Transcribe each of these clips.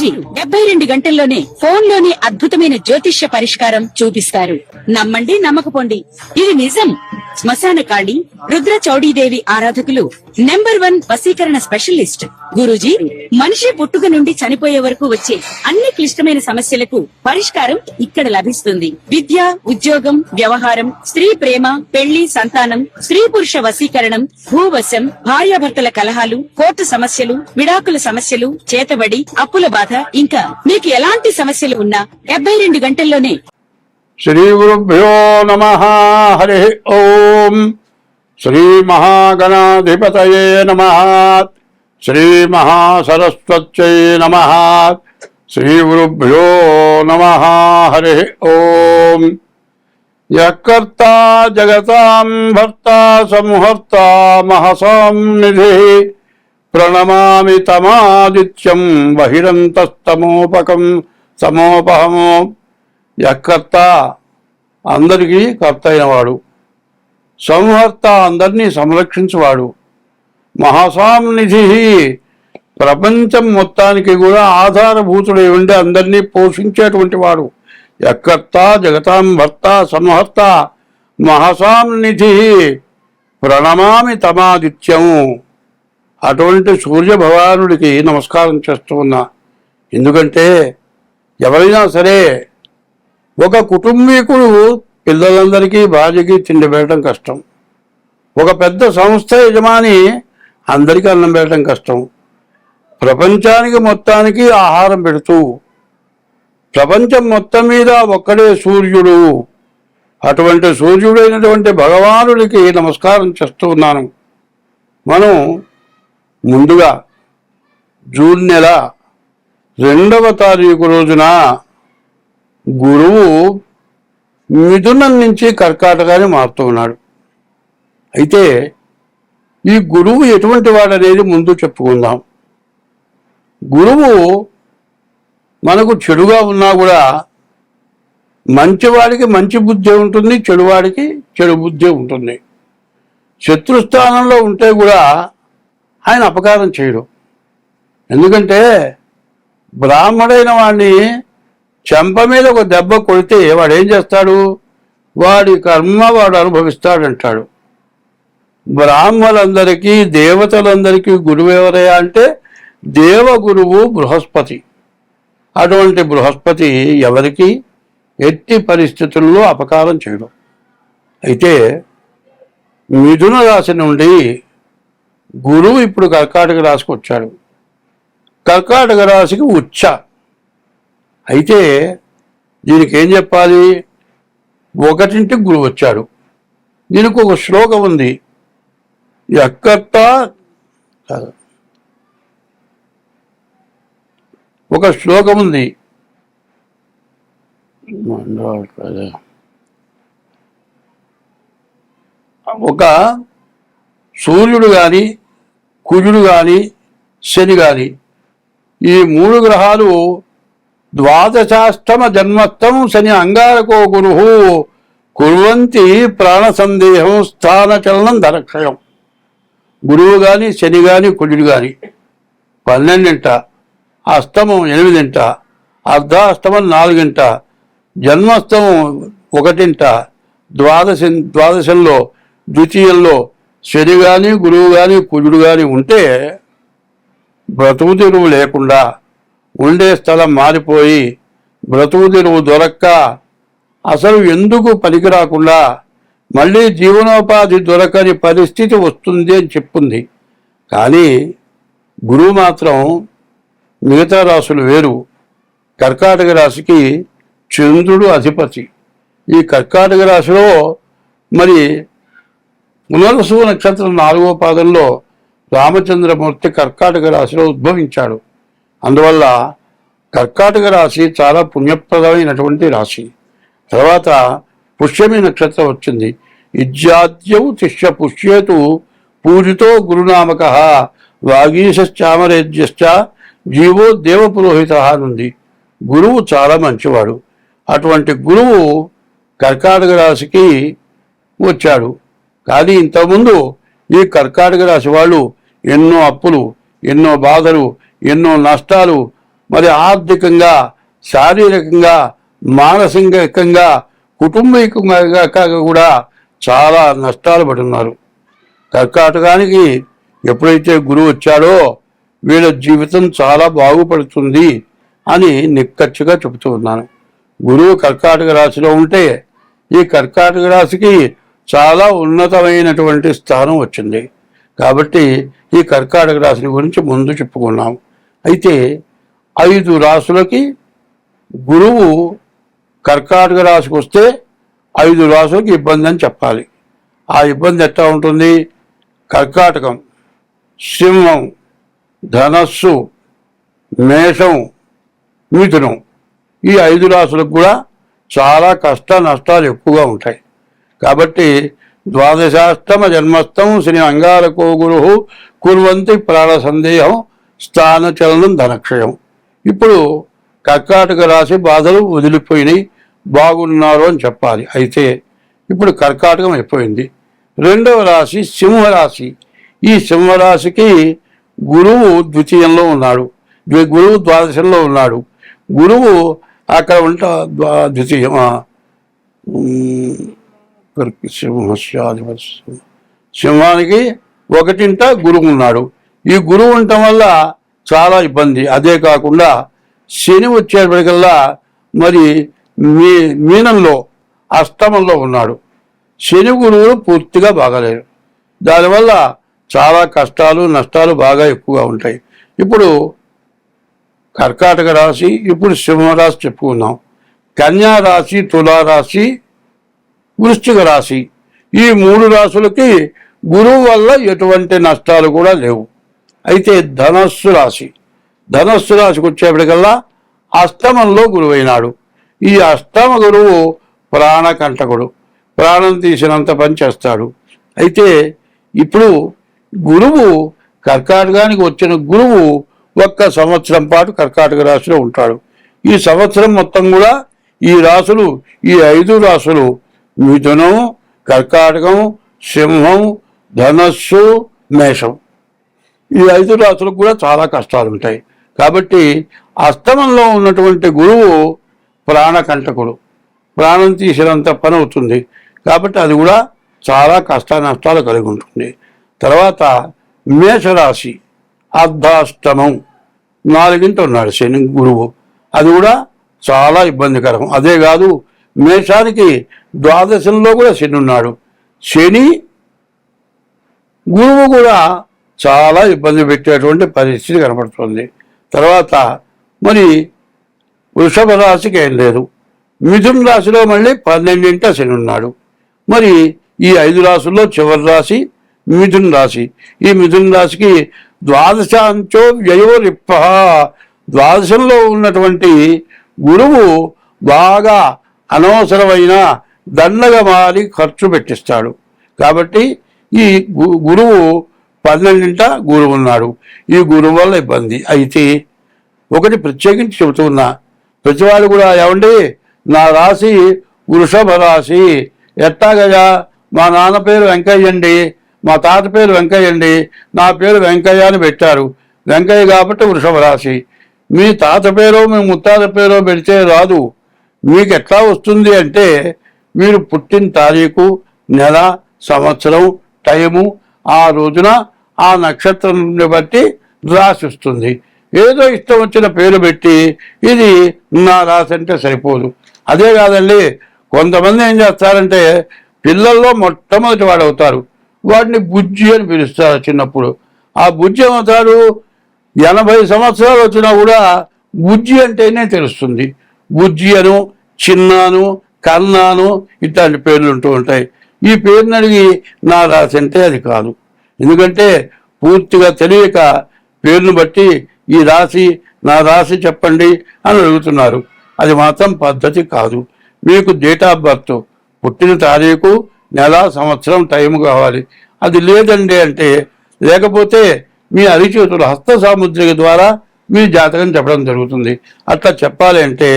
గురూజీ 72 గంటల్లోనే ఫోన్ లోని అద్భుతమైన జ్యోతిష్య పరిష్కారం చూపిస్తారు. నమ్మండి, నమ్మకపోండి, ఇది నిజం. శ్మశాన కాళి రుద్ర చౌడీదేవి ఆరాధకులు నంబర్ 1 వశీకరణ స్పెషలిస్ట్ గురూజీ. మనిషి పుట్టుక నుండి చనిపోయే వరకు వచ్చే అన్ని క్లిష్టమైన సమస్యలకు పరిష్కారం ఇక్కడ లభిస్తుంది. విద్య, ఉద్యోగం, వ్యవహారం, స్త్రీ ప్రేమ, పెళ్లి, సంతానం, స్త్రీ పురుష వశీకరణం, భూవశం, భార్యాభర్తల కలహాలు, కోర్టు సమస్యలు, విడాకుల సమస్యలు, చేతబడి, అప్పుల బాధ, ఇంకా మీకు ఎలాంటి సమస్యలు ఉన్నా 72 గంటల్లోనే. శ్రీ గురుభ్యో నమః. హరి ఓం. శ్రీ మహాగణాధిపతయే నమః. శ్రీ మహాసరస్వత్యై నమః. శ్రీ గురుభ్యో నమః. హరి ఓం. యకర్తా జగతాం భర్తా సంహర్తా మహసాం నిధి ప్రణమామి తమాదిత్యం బహిరంతస్తమోపకం సమోపహమో. యకర్త అందరికీ కర్త అయినవాడు, సంహర్త అందరినీ సంరక్షించువాడు, మహాసాంనిధి ప్రపంచం మొత్తానికి కూడా ఆధారభూతుడై ఉండి అందరినీ పోషించేటువంటి వాడు. యకర్త జగతాం భర్త సంహర్త మహాసాంనిధి ప్రణమామి తమాదిత్యము. అటువంటి సూర్య భగవానుడికి నమస్కారం చేస్తూ ఉన్నా. ఎందుకంటే ఎవరైనా సరే ఒక కుటుంబీకుడు పిల్లలందరికీ భార్యకి తిండి పెట్టడం కష్టం. ఒక పెద్ద సంస్థ యజమాని అందరికీ అన్నం పెట్టడం కష్టం. ప్రపంచానికి మొత్తానికి ఆహారం పెడుతూ ప్రపంచం మొత్తం మీద ఒక్కడే సూర్యుడు. అటువంటి సూర్యుడైనటువంటి భగవానుడికి నమస్కారం చేస్తూ ఉన్నాను. మనం ముందుగా జూన్ నెల 2వ తారీఖు రోజున గురువు మిథునం నుంచి కర్కాటకాన్ని మారుతూ ఉన్నాడు. అయితే ఈ గురువు ఎటువంటి వాడనేది ముందు చెప్పుకుందాం. గురువు మనకు చెడుగా ఉన్నా కూడా మంచివాడికి మంచి బుద్ధి ఉంటుంది, చెడువాడికి చెడు బుద్ధి ఉంటుంది. శత్రుస్థానంలో ఉంటే కూడా ఆయన అపకారం చేయడు. ఎందుకంటే బ్రాహ్మడైన వాడిని చెంప మీద ఒక దెబ్బ కొడితే వాడు ఏం చేస్తాడు? వాడి కర్మ వాడు అనుభవిస్తాడంటాడు. బ్రాహ్మణులందరికీ దేవతలందరికీ గురువు ఎవరయ్యా అంటే దేవగురువు బృహస్పతి. అటువంటి బృహస్పతి ఎవరికి ఎట్టి పరిస్థితుల్లో అపకారం చేయడం. అయితే మిథున రాశి నుండి గురువు ఇప్పుడు కర్కాటక రాశికి వచ్చాడు. కర్కాటక రాశికి ఉచ్చ. అయితే దీనికి ఏం చెప్పాలి? 1ంటికి గురువు వచ్చాడు. దీనికి ఒక శ్లోకం ఉంది. యకర్త ఒక శ్లోకం ఉంది. ఒక సూర్యుడు కానీ, కుజుడు కానీ, శని కానీ, ఈ 3 గ్రహాలు ద్వాదశాష్టమ జన్మస్థం శని అంగారకో గురు కుర్వంతి ప్రాణ సందేహం స్థానచలనం ధనక్షయం. గురువు కానీ, శని కానీ, కుజుడు కానీ 12ంట, అష్టమం 8ంట, అర్ధాష్టమం 4ంట, జన్మస్థమం 1ంట, ద్వాదశంలో ద్వితీయంలో శని కానీ, గురువు కానీ, కుజుడు కానీ ఉంటే బ్రతుకు తెరువు లేకుండా, ఉండే స్థలం మారిపోయి బ్రతుకు తెరువు దొరక్క అసలు ఎందుకు పనికి రాకుండా మళ్ళీ జీవనోపాధి దొరకని పరిస్థితి వస్తుంది అని చెప్పుంది. కానీ గురువు మాత్రం మిగతా రాశులు వేరు. కర్కాటక రాశికి చంద్రుడు అధిపతి. ఈ కర్కాటక రాశిలో మరి పునర్వసు నక్షత్రం 4వ పాదంలో రామచంద్రమూర్తి కర్కాటక రాశిలో ఉద్భవించాడు. అందువల్ల కర్కాటక రాశి చాలా పుణ్యప్రదమైనటువంటి రాశి. తర్వాత పుష్యమి నక్షత్రం వచ్చింది. ఇజ్యాద్యౌ తిష్య పుష్యేతు పూజితో గురునామక వాగీశ్చామరేజ్యశ్చ జీవో దేవపురోహిత అనుంది. గురువు చాలా మంచివాడు. అటువంటి గురువు కర్కాటక రాశికి వచ్చాడు. కానీ ఇంతకుముందు ఈ కర్కాటక రాశి వాళ్ళు ఎన్నో అప్పులు, ఎన్నో బాధలు, ఎన్నో నష్టాలు మరి ఆర్థికంగా, శారీరకంగా, మానసికంగా, కుటుంబీకంగా కూడా చాలా నష్టాలు పడుతున్నారు. కర్కాటకానికి ఎప్పుడైతే గురువు వచ్చాడో వీళ్ళ జీవితం చాలా బాగుపడుతుంది అని నిక్కచ్చిగా చెబుతూ ఉన్నాను. గురువు కర్కాటక రాశిలో ఉంటే ఈ కర్కాటక రాశికి చాలా ఉన్నతమైనటువంటి స్థానం వచ్చింది. కాబట్టి ఈ కర్కాటక రాశి గురించి ముందు చెప్పుకున్నాం. అయితే 5 రాశులకి గురువు కర్కాటక రాశికి వస్తే 5 రాశులకి ఇబ్బంది అని చెప్పాలి. ఆ ఇబ్బంది ఎట్లా ఉంటుంది? కర్కాటకం, సింహం, ధనస్సు, మేషం, మిథునం, ఈ 5 రాశులకు కూడా చాలా కష్ట నష్టాలు ఎక్కువగా ఉంటాయి. కాబట్టి ద్వాదశాష్టమ జన్మస్థం శ్రీ అంగారకో గురు కుర్వంతి ప్రాణ సందేహం స్థానచలనం ధనక్షయం. ఇప్పుడు కర్కాటక రాశి బాధలు వదిలిపోయినాయి, బాగున్నారు అని చెప్పాలి. అయితే ఇప్పుడు కర్కాటకం అయిపోయింది. 2వ రాశి సింహరాశి. ఈ సింహరాశికి గురువు ద్వితీయంలో ఉన్నాడు, గురువు ద్వాదశంలో ఉన్నాడు. గురువు అక్కడ ఉంటా ద్వితీయం సింహానికి 1ంట గురువు ఉన్నాడు. ఈ గురువు ఉండటం వల్ల చాలా ఇబ్బంది. అదే కాకుండా శని వచ్చేప్పటికల్లా మరి మీనంలో అష్టమంలో ఉన్నాడు. శని గురువులు పూర్తిగా బాగాలేరు. దానివల్ల చాలా కష్టాలు నష్టాలు బాగా ఎక్కువగా ఉంటాయి. ఇప్పుడు కర్కాటక రాశి, ఇప్పుడు సింహరాశి చెప్పుకున్నాం. కన్యా రాశి, తులారాశి, వృశ్చిక రాశి, ఈ 3 రాశులకి గురువు వల్ల ఎటువంటి నష్టాలు కూడా లేవు. అయితే ధనస్సు రాశికి వచ్చేప్పటికల్లా అష్టమంలో గురువు అయినాడు. ఈ అష్టమ గురువు ప్రాణకంటకుడు, ప్రాణం తీసినంత పని చేస్తాడు. అయితే ఇప్పుడు గురువు కర్కాటకానికి వచ్చిన గురువు 1 సంవత్సరం పాటు కర్కాటక రాశిలో ఉంటాడు. ఈ సంవత్సరం మొత్తం కూడా ఈ రాశులు, ఈ 5 రాశులు మిథునం, కర్కాటకం, సింహం, ధనస్సు, మేషం, ఈ 5 రాశులకు కూడా చాలా కష్టాలు ఉంటాయి. కాబట్టి అష్టమంలో ఉన్నటువంటి గురువు ప్రాణకంటకుడు, ప్రాణం తీసినంత పని అవుతుంది. కాబట్టి అది కూడా చాలా కష్ట నష్టాలు కలిగి ఉంటుంది. తర్వాత మేషరాశి అర్ధాష్టమం, 4ంట ఉన్నాడు శని గురువు. అది కూడా చాలా ఇబ్బందికరం. అదే కాదు, మేషానికి ద్వాదశంలో కూడా శని ఉన్నాడు. శని గురువు కూడా చాలా ఇబ్బంది పెట్టేటువంటి పరిస్థితి కనపడుతుంది. తర్వాత మరి వృషభ రాశికి ఏం లేదు. మిథున రాశిలో మళ్ళీ 12ంట శని ఉన్నాడు. మరి ఈ 5 రాశుల్లో చివరి రాశి మిథున రాశి. ఈ మిథున రాశికి ద్వాదశాంచో వ్యయోరిప్ప, ద్వాదశంలో ఉన్నటువంటి గురువు బాగా అనవసరమైన దండగా మారి ఖర్చు పెట్టిస్తాడు. కాబట్టి ఈ గురువు 12ంట గురువు ఉన్నాడు. ఈ గురువు వల్ల ఇబ్బంది. అయితే ఒకటి ప్రత్యేకించి చెబుతున్నా, ప్రతివాడు కూడా ఏమండి నా రాశి వృషభ రాశి, ఎట్టాగయ్యా మా నాన్న పేరు వెంకయ్య అండి, మా తాత పేరు వెంకయ్య అండి, నా పేరు వెంకయ్య అని పెట్టారు. వెంకయ్య కాబట్టి వృషభ రాశి. మీ తాత పేరో మీ ముత్తాత పేరో పెడితే రాదు. మీకు ఎట్లా వస్తుంది అంటే మీరు పుట్టిన తారీఖు, నెల, సంవత్సరం, టైము, ఆ రోజున ఆ నక్షత్రం బట్టి రాసి వస్తుంది. ఏదో ఇష్టం వచ్చిన పేరు పెట్టి ఇది నా రాశి అంటే సరిపోదు. అదే కాదండి, కొంతమంది ఏం చేస్తారంటే పిల్లల్లో మొట్టమొదటి వాడు అవుతారు, వాడిని బుజ్జి అని పిలుస్తారు చిన్నప్పుడు. ఆ బుజ్జి ఏమవుతాడు, 80 సంవత్సరాలు వచ్చినా కూడా బుజ్జి అంటేనే తెలుస్తుంది. బుజ్జి అను, చిన్నాను, కన్నాను ఇట్లాంటి పేర్లు ఉంటూ ఉంటాయి. ఈ పేరుని అడిగి నా రాశి అంటే అది కాదు. ఎందుకంటే పూర్తిగా తెలియక పేరును బట్టి ఈ రాశి నా రాశి చెప్పండి అని అడుగుతున్నారు. అది మాత్రం పద్ధతి కాదు. మీకు డేట్ ఆఫ్ బర్త్, పుట్టిన తారీఖు, నెల, సంవత్సరం, టైం కావాలి. అది లేదండి అంటే, లేకపోతే మీ అరిచేతులు హస్త సాముద్రిక ద్వారా మీ జాతకం చెప్పడం జరుగుతుంది. అట్లా చెప్పాలి అంటే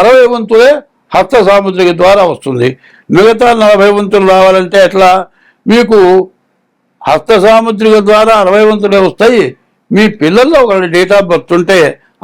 60 వంతులే హస్త సాముద్రిక ద్వారా వస్తుంది. మిగతా 40 వంతులు రావాలంటే ఎట్లా? మీకు హస్త సాముద్రిక ద్వారా 60 వంతులే వస్తాయి. మీ పిల్లల్లో ఒకటి డేట్ ఆఫ్ బర్త్ ఉంటే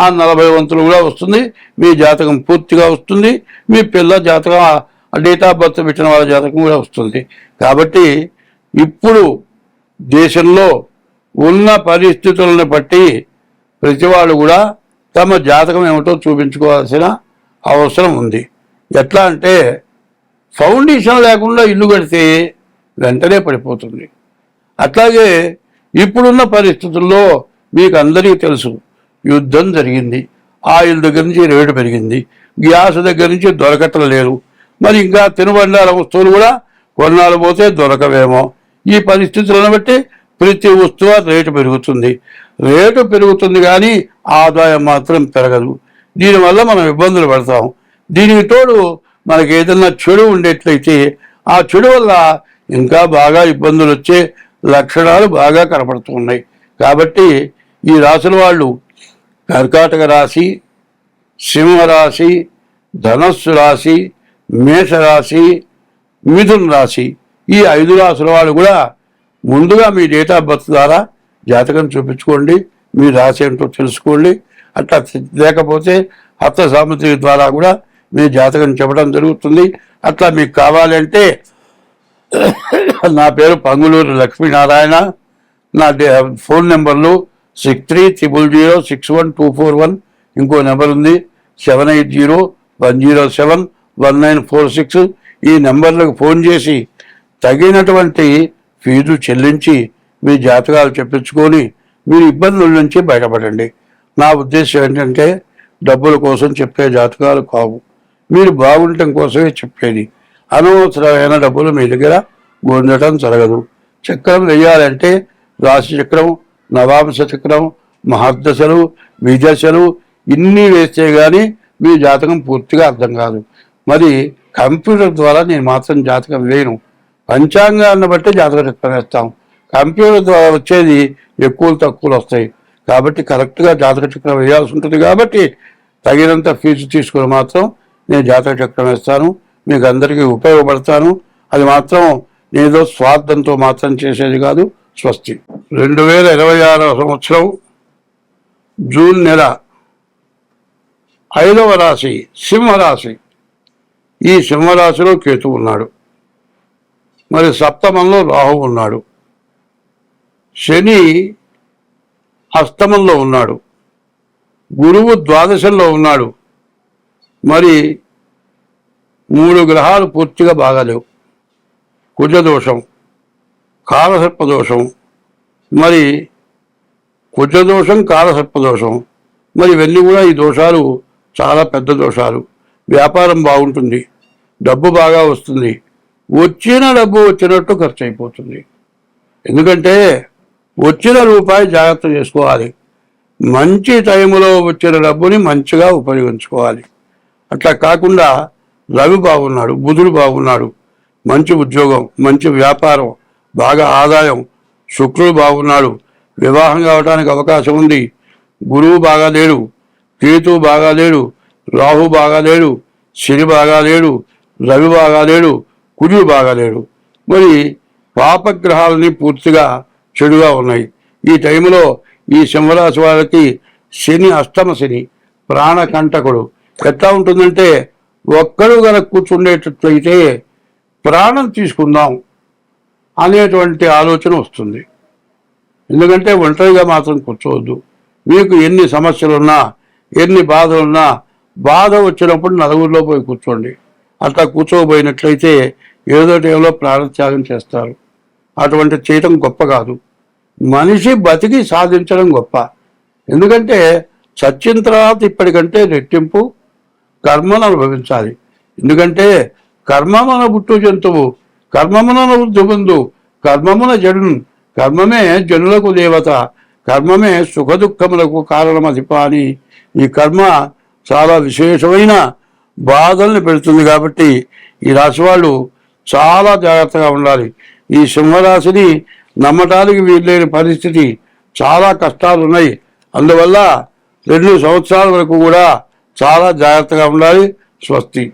ఆ 40 వంతులు కూడా వస్తుంది. మీ జాతకం పూర్తిగా వస్తుంది. మీ పిల్ల జాతకం డేట్ ఆఫ్ బర్త్ పెట్టిన వాళ్ళ జాతకం కూడా వస్తుంది. కాబట్టి ఇప్పుడు దేశంలో ఉన్న పరిస్థితులను బట్టి ప్రతి వాళ్ళు కూడా తమ జాతకం ఏమిటో చూపించుకోవాల్సిన అవసరం ఉంది. ఎట్లా అంటే ఫౌండేషన్ లేకుండా ఇల్లు కడితే వెంటనే పడిపోతుంది. అట్లాగే ఇప్పుడున్న పరిస్థితుల్లో మీకు అందరికీ తెలుసు, యుద్ధం జరిగింది, ఆయిల్ దగ్గర నుంచి రేటు పెరిగింది, గ్యాస్ దగ్గర నుంచి దొరకటం లేదు. మరి ఇంకా తినుబండార వస్తువులు కూడా కొన్నాళ్ళు పోతే దొరకవేమో. ఈ పరిస్థితులను బట్టి ప్రతి వస్తువు రేటు పెరుగుతుంది. రేటు పెరుగుతుంది కానీ ఆదాయం మాత్రం పెరగదు. దీనివల్ల మనం ఇబ్బందులు పడతాం. దీనికి తోడు మనకి ఏదైనా చెడు ఉండేట్లయితే ఆ చెడు వల్ల ఇంకా బాగా ఇబ్బందులు వచ్చే లక్షణాలు బాగా కనపడుతున్నాయి. కాబట్టి ఈ రాశుల వాళ్ళు కర్కాటక రాశి, సింహరాశి, ధనస్సు రాశి, మేషరాశి, మిథున రాశి, ఈ 5 రాశుల వాళ్ళు కూడా ముందుగా మీ డేట్ ఆఫ్ బర్త్ ద్వారా జాతకం చూపించుకోండి. మీ రాశి ఏంటో తెలుసుకోండి. అట్లా లేకపోతే హస్త సాముద్రి ద్వారా కూడా మీ జాతకం చెప్పడం జరుగుతుంది. అట్లా మీకు కావాలంటే నా పేరు పంగులూరు లక్ష్మీనారాయణ. నా ఫోన్ నెంబర్లు 6300061241. ఇంకో నెంబర్ ఉంది 7801071946. ఈ నెంబర్లకు ఫోన్ చేసి తగినటువంటి ఫీజు చెల్లించి మీ జాతకాలు చెప్పించుకొని మీరు ఇబ్బందుల నుంచి బయటపడండి. నా ఉద్దేశం ఏంటంటే డబ్బుల కోసం చెప్పే జాతకాలు కావు, మీరు బాగుండటం కోసమే చెప్పేది. అనవసరమైన డబ్బులు మీ దగ్గర పొందటం జరగదు. చక్రం వేయాలంటే రాశి చక్రం, నవాంశ చక్రం, మహర్దశలు, విదశలు ఇన్ని వేస్తే కానీ మీ జాతకం పూర్తిగా అర్థం కాదు. మరి కంప్యూటర్ ద్వారా నేను మాత్రం జాతకం వేయను. పంచాంగాన్ని బట్టి జాతక చక్రం వేస్తాం. కంప్యూటర్ ద్వారా వచ్చేది ఎక్కువలు తక్కువలు వస్తాయి. కాబట్టి కరెక్ట్గా జాతక చక్రం వేయాల్సి ఉంటుంది. కాబట్టి తగినంత ఫీజు తీసుకుని మాత్రం నేను జాతక చక్రం వేస్తాను. మీకు అందరికీ ఉపయోగపడతాను. అది మాత్రం నేనేదో స్వార్థంతో మాత్రం చేసేది కాదు. స్వస్తి. 2026 సంవత్సరం జూన్ నెల 5వ రాశి సింహరాశి. ఈ సింహరాశిలో కేతు ఉన్నాడు. మరి సప్తమంలో రాహు ఉన్నాడు. శని అష్టమంలో ఉన్నాడు. గురువు ద్వాదశంలో ఉన్నాడు. మరి 3 గ్రహాలు పూర్తిగా బాగాలేవు. కుజదోషం, కాలసర్పదోషం, మరి కుజదోషం, కాలసర్పదోషం. మరి ఇవన్నీ కూడా ఈ దోషాలు చాలా పెద్ద దోషాలు. వ్యాపారం బాగుంటుంది, డబ్బు బాగా వస్తుంది, వచ్చిన డబ్బు వచ్చినట్టు ఖర్చు అయిపోతుంది. ఎందుకంటే వచ్చిన రూపాయి జాగ్రత్త చేసుకోవాలి. మంచి టైంలో వచ్చిన డబ్బుని మంచిగా ఉపయోగించుకోవాలి. అట్లా కాకుండా రవి బాగున్నాడు, బుధుడు బాగున్నాడు, మంచి ఉద్యోగం, మంచి వ్యాపారం, బాగా ఆదాయం. శుక్రుడు బాగున్నాడు, వివాహం కావడానికి అవకాశం ఉంది. గురువు బాగాలేడు, కేతువు బాగాలేడు, రాహు బాగాలేడు, శని బాగాలేడు, రవి బాగాలేడు, కుజుడు బాగాలేడు. మరి పాపగ్రహాలని పూర్తిగా చెడుగా ఉన్నాయి. ఈ టైంలో ఈ సింహరాశి వాళ్ళకి శని అష్టమ శని, ప్రాణకంటకుడు. ఎట్లా ఉంటుందంటే ఒక్కడు గనక కూర్చుండేటట్లయితే ప్రాణం తీసుకుందాం అనేటువంటి ఆలోచన వస్తుంది. ఎందుకంటే ఒంటరిగా మాత్రం కూర్చోవద్దు. మీకు ఎన్ని సమస్యలున్నా, ఎన్ని బాధలున్నా, బాధ వచ్చినప్పుడు నలుగురిలో పోయి కూర్చోండి. అట్లా కూర్చోబోయినట్లయితే ఏదో టైంలో ప్రాణత్యాగం చేస్తారు. అటువంటి చేయటం గొప్ప కాదు. మనిషి బతికి సాధించడం గొప్ప. ఎందుకంటే చచ్చిన తర్వాత ఇప్పటికంటే రెట్టింపు కర్మను అనుభవించాలి. ఎందుకంటే కర్మమున పుట్టు జంతువు, కర్మమున వృద్ధి బంధు, కర్మమున జడు, కర్మమే జనులకు దేవత, కర్మమే సుఖ దుఃఖములకు కారణమధిప అని ఈ కర్మ చాలా విశేషమైన బాధల్ని పెడుతుంది. కాబట్టి ఈ రాశి వాళ్ళు చాలా జాగ్రత్తగా ఉండాలి. ఈ సింహరాశిని నమ్మటానికి వీల్లేని పరిస్థితి, చాలా కష్టాలు ఉన్నాయి. అందువల్ల 2 సంవత్సరాల వరకు కూడా చాలా జాగ్రత్తగా ఉండాలి. స్వస్తి.